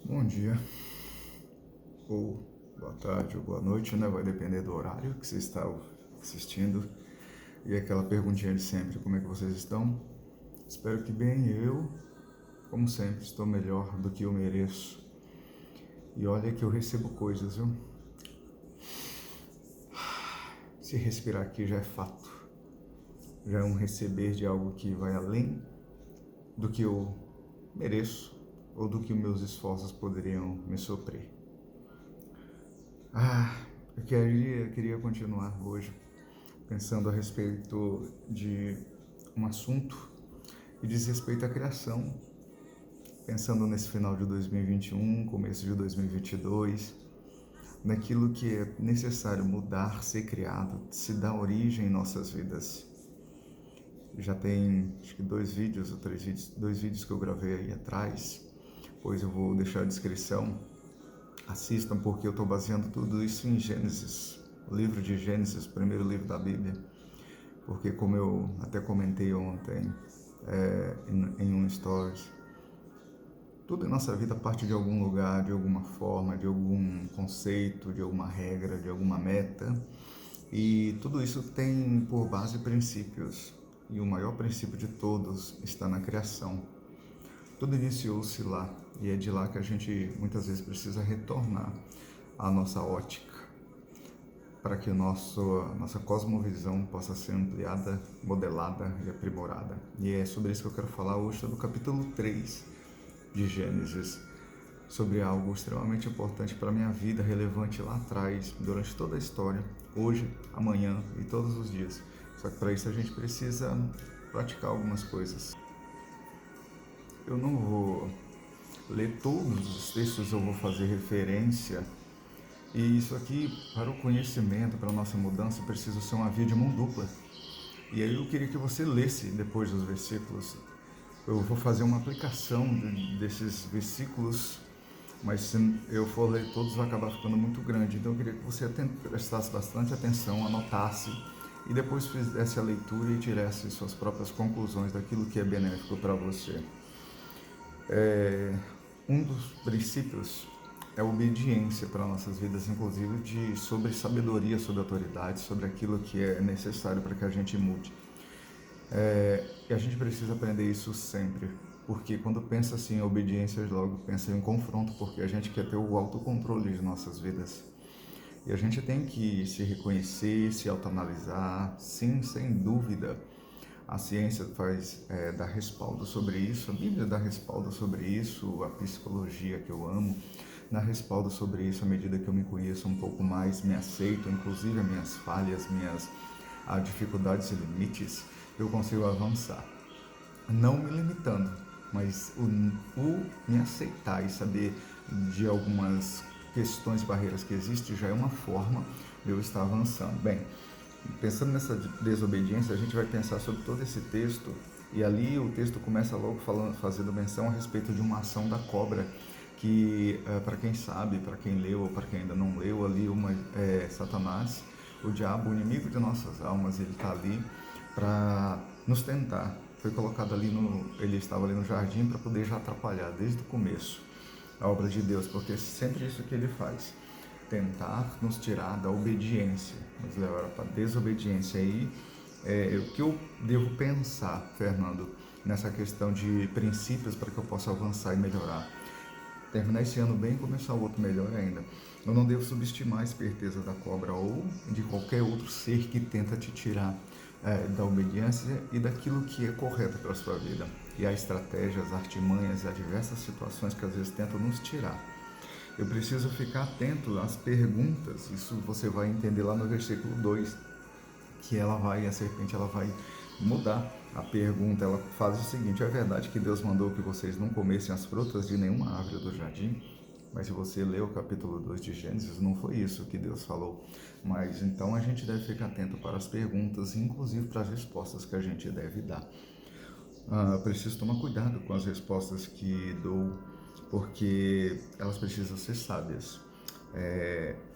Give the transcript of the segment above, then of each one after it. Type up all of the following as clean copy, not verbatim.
Bom dia, ou boa tarde, ou boa noite, né? Vai depender do horário que você está assistindo. E aquela perguntinha de sempre, como é que vocês estão? Espero que bem, eu, como sempre, estou melhor do que eu mereço. E olha que eu recebo coisas, viu? Se respirar aqui já é fato. Já é um receber de algo que vai além do que eu mereço ou do que meus esforços poderiam me suprir. Eu queria continuar hoje pensando a respeito de um assunto que diz respeito à criação, pensando nesse final de 2021, começo de 2022, naquilo que é necessário mudar, ser criado, se dar origem em nossas vidas. Já tem acho que dois vídeos que eu gravei aí atrás, pois eu vou deixar a descrição. Assistam, porque eu estou baseando tudo isso em Gênesis, o livro de Gênesis, o primeiro livro da Bíblia. Porque como eu até comentei ontem em um stories, tudo em nossa vida parte de algum lugar, de alguma forma, de algum conceito, de alguma regra, de alguma meta. E tudo isso tem por base princípios. E o maior princípio de todos está na criação. Tudo iniciou-se lá. E é de lá que a gente muitas vezes precisa retornar à nossa ótica, para que nossa cosmovisão possa ser ampliada, modelada e aprimorada. E é sobre isso que eu quero falar hoje, sobre o capítulo 3 de Gênesis, sobre algo extremamente importante para a minha vida, relevante lá atrás, durante toda a história, hoje, amanhã e todos os dias. Só que para isso a gente precisa praticar algumas coisas. Eu não vou ler todos os textos, eu vou fazer referência. E isso aqui, para o conhecimento, para a nossa mudança, precisa ser uma via de mão dupla. E aí eu queria que você lesse depois os versículos. Eu vou fazer uma aplicação desses versículos, mas se eu for ler todos vai acabar ficando muito grande. Então eu queria que você prestasse bastante atenção, anotasse e depois fizesse a leitura e tirasse suas próprias conclusões daquilo que é benéfico para você. Um dos princípios é a obediência para nossas vidas, inclusive sobre sabedoria, sobre autoridade, sobre aquilo que é necessário para que a gente mude. E a gente precisa aprender isso sempre, porque quando pensa assim em obediência, logo pensa em confronto, porque a gente quer ter o autocontrole de nossas vidas. E a gente tem que se reconhecer, se autoanalisar, sim, sem dúvida. A ciência dá respaldo sobre isso, a Bíblia dá respaldo sobre isso, a psicologia que eu amo dá respaldo sobre isso à medida que eu me conheço um pouco mais, me aceito, inclusive as minhas falhas, minhas dificuldades e limites, eu consigo avançar. Não me limitando, mas o me aceitar e saber de algumas questões, barreiras que existem, já é uma forma de eu estar avançando. Bem, pensando nessa desobediência, a gente vai pensar sobre todo esse texto, e ali o texto começa logo fazendo menção a respeito de uma ação da cobra, que para quem sabe, para quem leu ou para quem ainda não leu, ali Satanás, o diabo, o inimigo de nossas almas, ele está ali para nos tentar. Foi colocado ali ele estava ali no jardim para poder já atrapalhar desde o começo a obra de Deus, porque é sempre isso que ele faz, tentar nos tirar da obediência, nos levar para a desobediência. Aí o que eu devo pensar, Fernando, nessa questão de princípios para que eu possa avançar e melhorar? Terminar esse ano bem e começar o outro melhor ainda. Eu não devo subestimar a esperteza da cobra ou de qualquer outro ser que tenta te tirar da obediência e daquilo que é correto para a sua vida. E há estratégias, artimanhas e há diversas situações que às vezes tentam nos tirar. Eu preciso ficar atento às perguntas, isso você vai entender lá no versículo 2, que a serpente ela vai mudar a pergunta. Ela faz o seguinte: é verdade que Deus mandou que vocês não comessem as frutas de nenhuma árvore do jardim? Mas se você ler o capítulo 2 de Gênesis, não foi isso que Deus falou. Mas então a gente deve ficar atento para as perguntas, inclusive para as respostas que a gente deve dar. Preciso tomar cuidado com as respostas que dou, porque elas precisam ser sábias,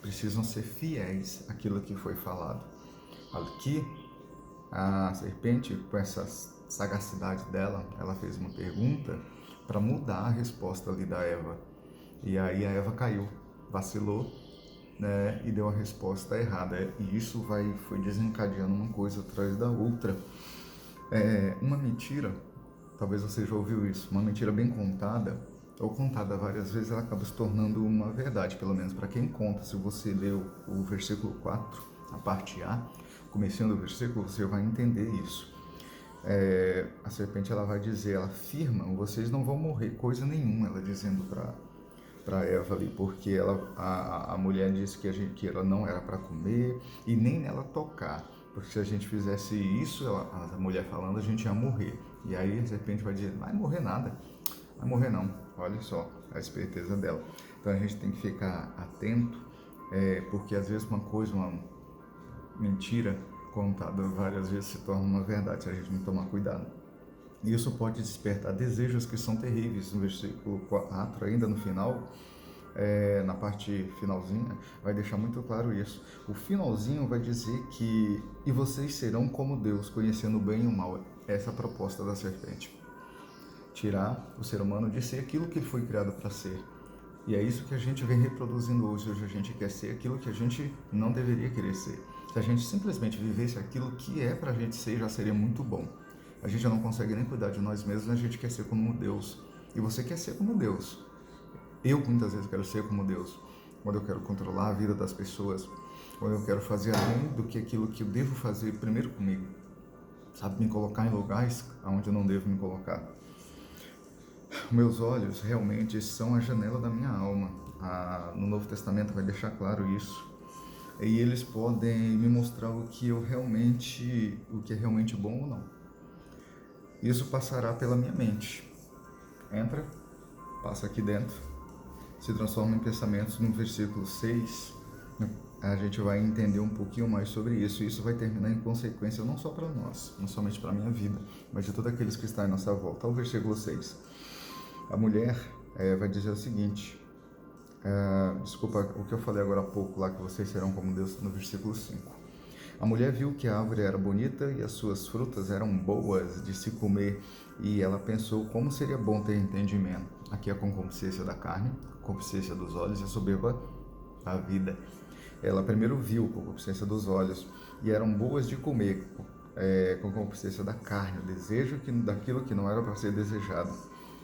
precisam ser fiéis àquilo que foi falado. Aqui, a serpente, com essa sagacidade dela, ela fez uma pergunta para mudar a resposta ali da Eva. E aí a Eva caiu, vacilou, né, e deu a resposta errada. E isso foi desencadeando uma coisa atrás da outra. Uma mentira, talvez você já ouviu isso, uma mentira bem contada, ou contada várias vezes, ela acaba se tornando uma verdade, pelo menos para quem conta. Se você leu o versículo 4, a parte A, começando do versículo, você vai entender isso. A serpente, ela vai dizer, ela afirma, vocês não vão morrer coisa nenhuma, ela dizendo para Eva ali, porque a mulher disse que ela não era para comer e nem nela tocar, porque se a gente fizesse isso, a mulher falando, a gente ia morrer. E aí a serpente vai dizer, vai morrer nada, vai morrer não, olha só a esperteza dela. Então a gente tem que ficar atento, porque às vezes uma mentira contada várias vezes se torna uma verdade, se a gente não tomar cuidado. Isso pode despertar desejos que são terríveis. No versículo 4, ainda no final, na parte finalzinha, vai deixar muito claro isso. O finalzinho vai dizer que e vocês serão como Deus, conhecendo o bem e o mal. Essa é a proposta da serpente. Tirar o ser humano de ser aquilo que ele foi criado para ser. E é isso que a gente vem reproduzindo hoje. Hoje a gente quer ser aquilo que a gente não deveria querer ser. Se a gente simplesmente vivesse aquilo que é pra gente ser, já seria muito bom. A gente não consegue nem cuidar de nós mesmos, a gente quer ser como Deus. E você quer ser como Deus. Eu muitas vezes quero ser como Deus. Quando eu quero controlar a vida das pessoas, quando eu quero fazer além do que aquilo que eu devo fazer primeiro comigo. Sabe, me colocar em lugares onde eu não devo me colocar. Meus olhos realmente são a janela da minha alma. No Novo Testamento vai deixar claro isso. E eles podem me mostrar o que é realmente bom ou não. Isso passará pela minha mente. Entra, passa aqui dentro, se transforma em pensamentos. No versículo 6, a gente vai entender um pouquinho mais sobre isso. E isso vai terminar em consequência não só para nós, não somente para a minha vida, mas de todos aqueles que estão em nossa volta. O versículo 6. A mulher vai dizer o seguinte, desculpa o que eu falei agora há pouco lá, que vocês serão como Deus, no versículo 5. A mulher viu que a árvore era bonita e as suas frutas eram boas de se comer, e ela pensou como seria bom ter entendimento. Aqui é a concupiscência da carne, a concupiscência dos olhos e a soberba da vida. Ela primeiro viu a concupiscência dos olhos e eram boas de comer, com a concupiscência da carne, o desejo daquilo que não era para ser desejado.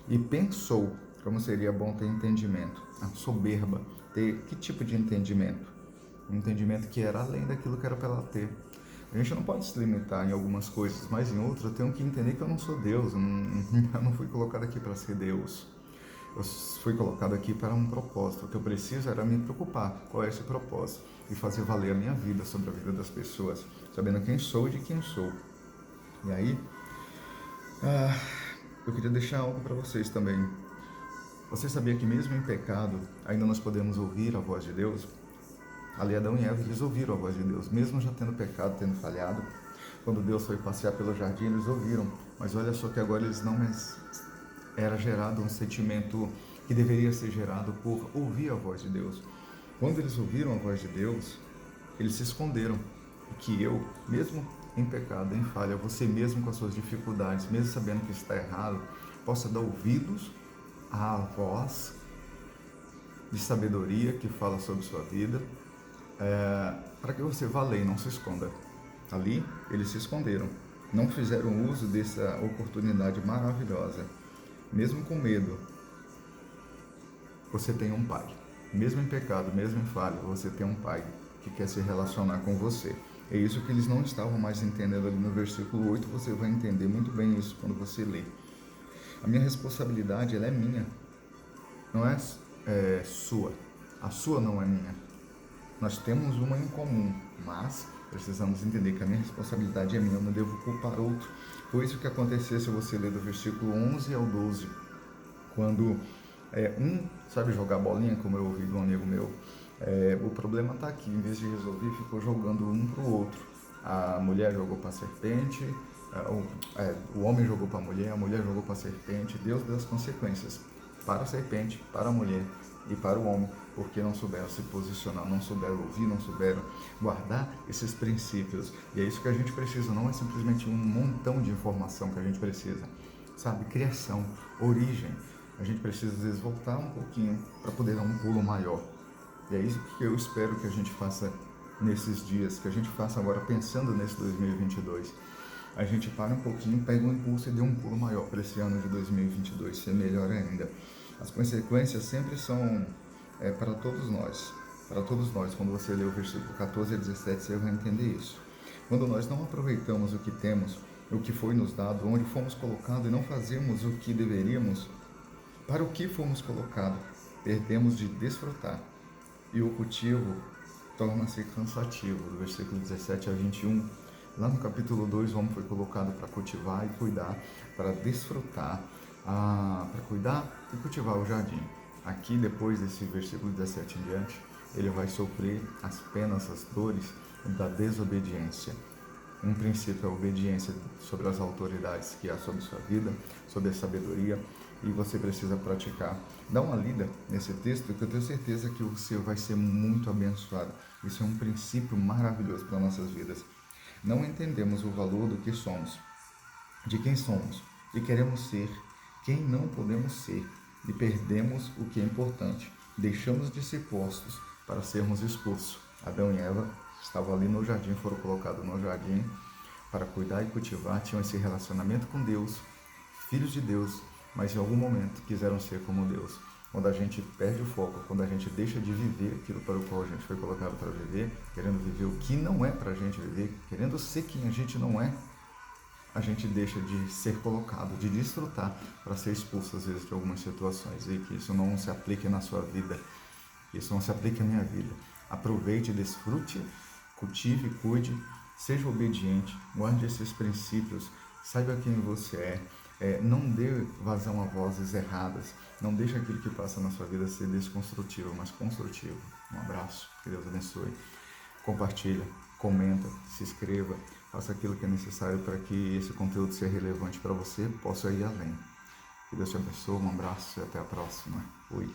E pensou como seria bom ter entendimento. A soberba, ter que tipo de entendimento? Um entendimento que era além daquilo que era para ela ter. A gente não pode se limitar em algumas coisas, mas em outras eu tenho que entender que eu não sou Deus, eu não fui colocado aqui para ser Deus. Eu fui colocado aqui para um propósito. O que eu preciso era me preocupar qual é esse propósito e fazer valer a minha vida sobre a vida das pessoas, sabendo quem sou e de quem sou. E aí, eu queria deixar algo para vocês também. Você sabia que mesmo em pecado, ainda nós podemos ouvir a voz de Deus? Ali Adão e Eva, eles ouviram a voz de Deus, mesmo já tendo pecado, tendo falhado. Quando Deus foi passear pelo jardim, eles ouviram. Mas olha só que agora eles não mais... Era gerado um sentimento que deveria ser gerado por ouvir a voz de Deus. Quando eles ouviram a voz de Deus, eles se esconderam. E que eu, mesmo em pecado, em falha, você mesmo com as suas dificuldades, mesmo sabendo que está errado, possa dar ouvidos à voz de sabedoria que fala sobre sua vida, para que você vá além, não se esconda. Ali, eles se esconderam, não fizeram uso dessa oportunidade maravilhosa. Mesmo com medo, você tem um pai. Mesmo em pecado, mesmo em falha, você tem um pai que quer se relacionar com você. É isso que eles não estavam mais entendendo ali no versículo 8, você vai entender muito bem isso quando você lê. A minha responsabilidade, ela é minha, não é sua. A sua não é minha. Nós temos uma em comum, mas precisamos entender que a minha responsabilidade é minha, eu não devo culpar outro. Foi isso que aconteceu se você ler do versículo 11 ao 12, quando sabe jogar bolinha, como eu ouvi de um amigo meu, o problema está aqui, em vez de resolver, ficou jogando um para o outro. A mulher jogou para a serpente, o homem jogou para a mulher jogou para a serpente. Deus deu as consequências para a serpente, para a mulher e para o homem, porque não souberam se posicionar, não souberam ouvir, não souberam guardar esses princípios. E é isso que a gente precisa, não é simplesmente um montão de informação que a gente precisa, sabe? Criação, origem. A gente precisa, às vezes, voltar um pouquinho para poder dar um pulo maior. E é isso que eu espero que a gente faça nesses dias, que a gente faça agora pensando nesse 2022. A gente para um pouquinho, pega um impulso e dê um pulo maior para esse ano de 2022 ser melhor ainda. As consequências sempre são para todos nós. Para todos nós, quando você lê o versículo 14 a 17, você vai entender isso. Quando nós não aproveitamos o que temos, o que foi nos dado, onde fomos colocados e não fazemos o que deveríamos, para o que fomos colocados, perdemos de desfrutar. E o cultivo torna-se cansativo, do versículo 17 a 21. Lá no capítulo 2, o homem foi colocado para cultivar e cuidar, para desfrutar, para cuidar e cultivar o jardim. Aqui, depois desse versículo 17 em diante, ele vai sofrer as penas, as dores da desobediência. Um princípio é a obediência sobre as autoridades que há sobre sua vida, sobre a sabedoria, e você precisa praticar. Dá uma lida nesse texto que eu tenho certeza que você vai ser muito abençoado. Isso é um princípio maravilhoso para nossas vidas. Não entendemos o valor do que somos, de quem somos, e queremos ser quem não podemos ser, e perdemos o que é importante. Deixamos de ser postos para sermos expulsos. Adão e Eva estavam ali no jardim, foram colocados no jardim para cuidar e cultivar, tinham esse relacionamento com Deus, filhos de Deus, mas em algum momento quiseram ser como Deus. Quando a gente perde o foco, quando a gente deixa de viver aquilo para o qual a gente foi colocado para viver, querendo viver o que não é para a gente viver, querendo ser quem a gente não é, a gente deixa de ser colocado, de desfrutar, para ser expulso às vezes de algumas situações. E que isso não se aplique na sua vida, que isso não se aplique à minha vida. Aproveite, desfrute, cultive, cuide, seja obediente, guarde esses princípios, saiba quem você não dê vazão a vozes erradas, não deixe aquilo que passa na sua vida ser desconstrutivo, mas construtivo. Um abraço, que Deus abençoe. Compartilha, comenta, se inscreva, faça aquilo que é necessário para que esse conteúdo seja relevante para você, possa ir além. Que Deus te abençoe, um abraço e até a próxima. Fui.